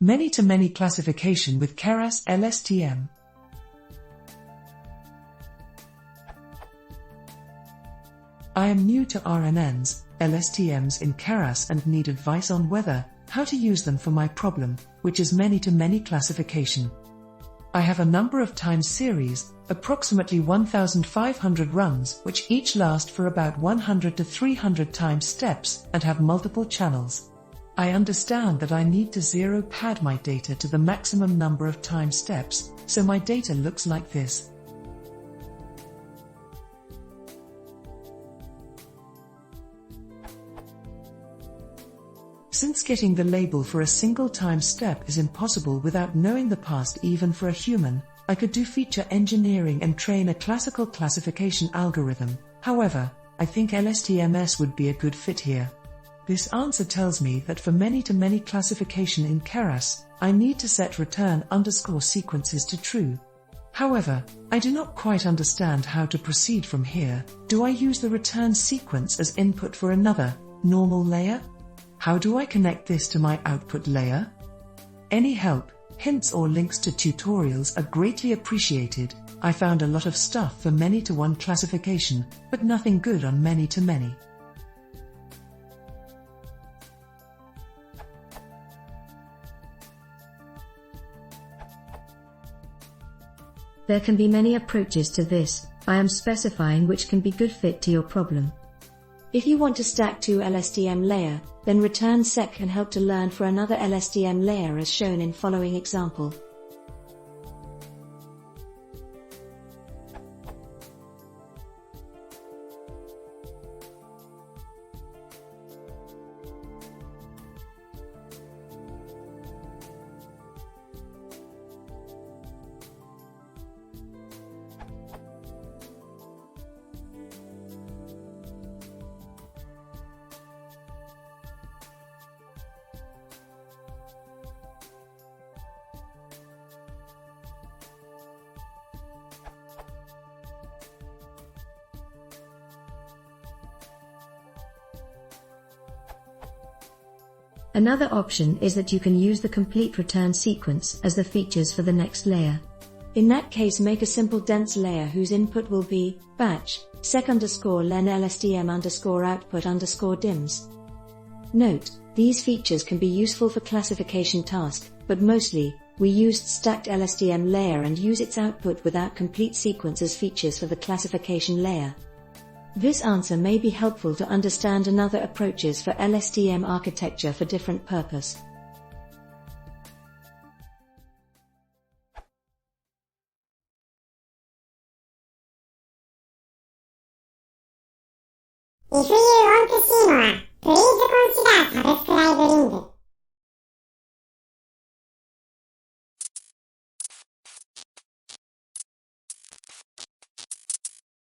Many-to-many classification with Keras LSTM. I am new to RNNs, LSTMs in Keras and need advice on how to use them for my problem, which is many-to-many classification. I have a number of time series, approximately 1,500 runs, which each last for about 100 to 300 time steps and have multiple channels. I understand that I need to zero pad my data to the maximum number of time steps, so my data looks like this. Since getting the label for a single time step is impossible without knowing the past even for a human, I could do feature engineering and train a classical classification algorithm. However, I think LSTMS would be a good fit here. This answer tells me that for many-to-many classification in Keras, I need to set return_sequences to true. However, I do not quite understand how to proceed from here. Do I use the return sequence as input for another, normal layer? How do I connect this to my output layer? Any help, hints or links to tutorials are greatly appreciated. I found a lot of stuff for many-to-one classification, but nothing good on many-to-many. There can be many approaches to this. I am specifying which can be good fit to your problem. If you want to stack two LSTM layer, then return sec can help to learn for another LSTM layer as shown in following example. Another option is that you can use the complete return sequence as the features for the next layer. In that case, make a simple dense layer whose input will be batch sec_len LSTM_output_dims. Note, these features can be useful for classification task, but mostly, we used stacked LSTM layer and use its output without complete sequence as features for the classification layer. This answer may be helpful to understand another approaches for LSTM architecture for different purpose. If you want to see more, please consider subscribing.